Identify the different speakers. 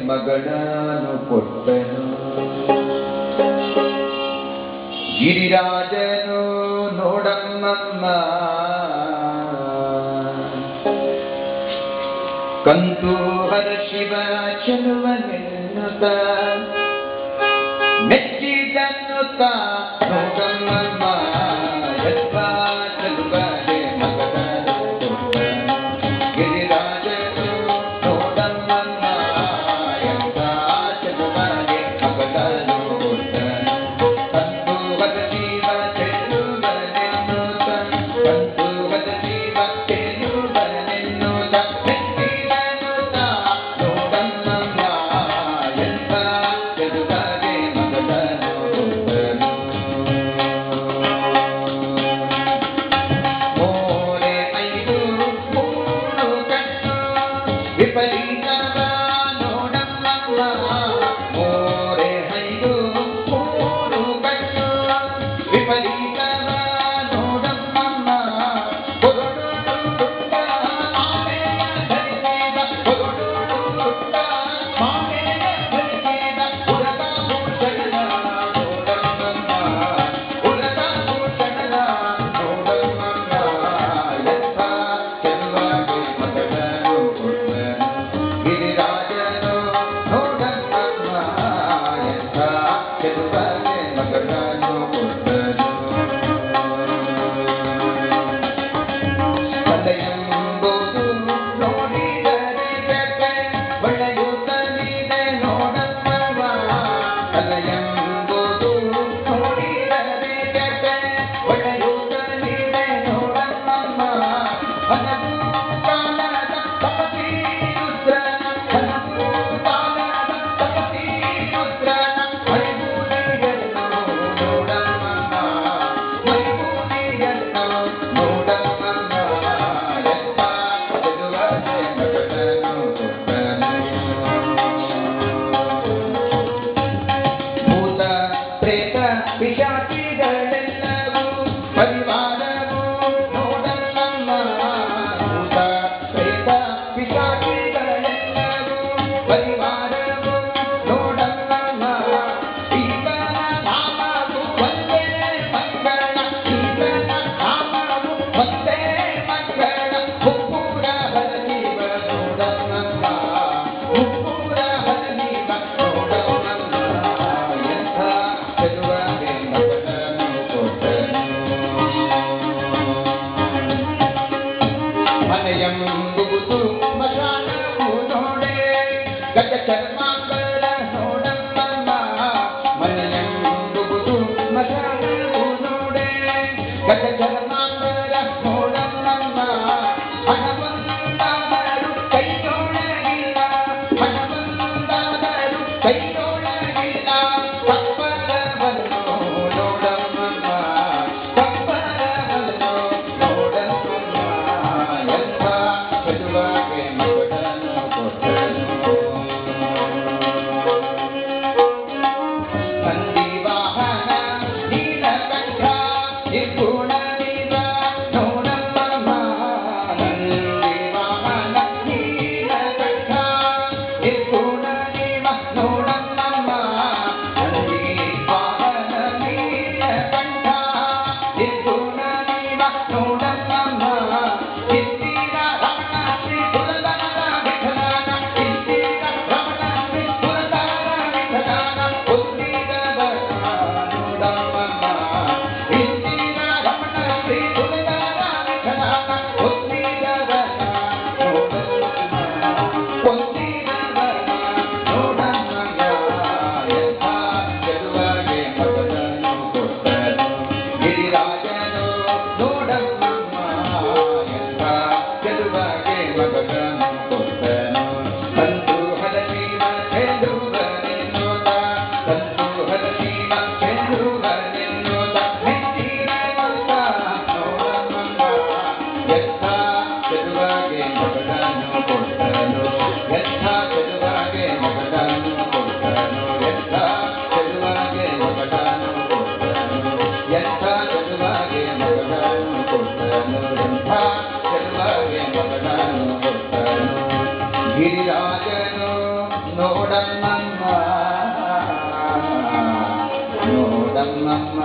Speaker 1: ಮಗಳನು ಕೊಟ್ಟನು. ಗಿರಿರಾಜನು ನೋಡಮ್ಮಮ್ಮ ಕಂತು ಹರ ಶಿವ ಚೆಲುವನೆನ್ನುತ್ತ ಮೆಚ್ಚಿದನ್ನುತ್ತ ನೋಡಮ್ಮಮ್ಮ ಯತ್ವ ಚೆಲುವನೆ ಮಗಳನು ಕೊಟ್ಟನು. ಗಿರಿರಾಜನು ನೋಡಮ್ಮಮ್ಮ ಯತ್ವ ಚೆಲುವನೆ ಮಗಳನು ಕೊಟ್ಟನು. ಕಂತು ಹರ ಶಿವ ಚೆಲುವನೆನ್ನುತ್ತ ಕಂತು ಹರ ಶಿವ ಚೆಲುವನೆನ್ನುತ್ತ ಮೆಚ್ಚಿದನ್ನುತ್ತ ನೋಡಮ್ಮಮ್ಮ ಯತ್ವ ಚೆಲುವನೆ ಮಗಳನು ಕೊಟ್ಟನು. ಮೋರೆ ಐದು ಮೂರು ಕಣ್ಣು ವಿಪರೀತವ ನೋಡಮ್ಮಮ್ಮ ಮೋರೆ ಐದು ಮೂರು ಕಣ್ಣು ವಿಪರೀತವ ನೋಡಮ್ಮಮ್ಮ ಕೊರಡು ಪುಟ್ಟ ಮಾಲೆಯ ಧರಿಸಿದ ಕೊರಡು ಪುಟ್ಟ ಮಾಲೆಯ ಧರಿಸಿದ ಉರಗ ಭೂಷಣ ನೋಡಮ್ಮಮ್ಮ ಉರಗ ಭೂಷಣ ನೋಡಮ್ಮಮ್ಮ ಯತ್ವ ಚೆಲುವನೆ ಮಗಳನು ಕೊಟ್ಟನು. ಗಿರಿರಾಜನು ನೋಡಮ್ಮಮ್ಮ ಯತ್ವ ಚೆಲುವನೆ ಮಗಳನು ಕೊಟ್ಟನು. ತಲೆಯೆಂಬುದು ನೋಡಿದರೆ ಬೆಕ್ಕೆ ಹೊಳೆಯುತ್ತಲಿದೆ ನೋಡಮ್ಮವ್ವ. ತಲೆಯೆಂಬುದು ನೋಡಿದರೆ ಬೆಕ್ಕೆ ಹೊಳೆಯುತ್ತಲಿದೆ ನೋಡಮ್ಮಮ್ಮ. ಹಲವು ಕಾಲದ ತಪಸಿ ರುದ್ರನ ಹಲವು ಕಾಲದ ತಪಸಿ ರುದ್ರನ ಮೈಬೂದಿಯನ್ನು ನೋಡಮ್ಮಮ್ಮ ಮೈಬೂದಿಯನ್ನು ನೋಡಮ್ಮಮ್ಮ ಯತ್ವ ಚೆಲುವನೆ ಮಗಳನು ಕೊಟ್ಟನು. ಭೂತ ಪ್ರೇತ ಪಿಶಾಚಿಗಳೆಲ್ಲವೂ ಪರಿವಾರವು ನೋಡಮ್ಮಮ್ಮ. ಭೂತ ಪ್ರೇತ ಪಿಶಾಚಿಗಳೆಲ್ಲವೂ ಪರಿವಾರವು ನೋಡಮ್ಮಮ್ಮ. ಈತನ ನಾಮವು ಒಂದೇ ಮಂಗಳ ಈತನ ನಾಮವು ಒಂದೇ ಮಂಗಳ ಮುಪ್ಪುರ ಹರನಿವ ನೋಡಮ್ಮಮ್ಮ ಮುಪ್ಪುರ ಹರನಿವ ನೋಡಮ್ಮಮ್ಮ ಯತ್ವ ಚೆಲುವನೆ ಮಗಳನು ಕೊಟ್ಟನು. ಮನೆಯೆಂಬುದು ಮಶಾನವು ನೋಡೆ ಗಜ ಚರ್ಮಾಂಬರ ನೋಡಮ್ಮಮ್ಮ. ಮನೆಯೆಂಬುದು ಮಶಾನವು ನೋಡೆ ಗಜ ಚರ್ಮಾಂಬರ ನೋಡಮ್ಮಮ್ಮ. ಹಣವಂತಾದರೂ ಕೈಯೊಳಗಿಲ್ಲ ಹಣವಂತಾದರೂ ಕೈಯೊಳಗಿಲ್ಲ ಕಪ್ಪರವನ್ನು ನೋಡಮ್ಮಮ್ಮ ಕಪ್ಪರವನ್ನು ನೋಡಮ್ಮಮ್ಮ ಯತ್ವ ಚೆಲುವನೆ ಮಗಳನು ಕೊಟ್ಟನು. ನೋಡಮ್ಮಮ್ಮ ನೋಡಮ್ಮಮ್ಮ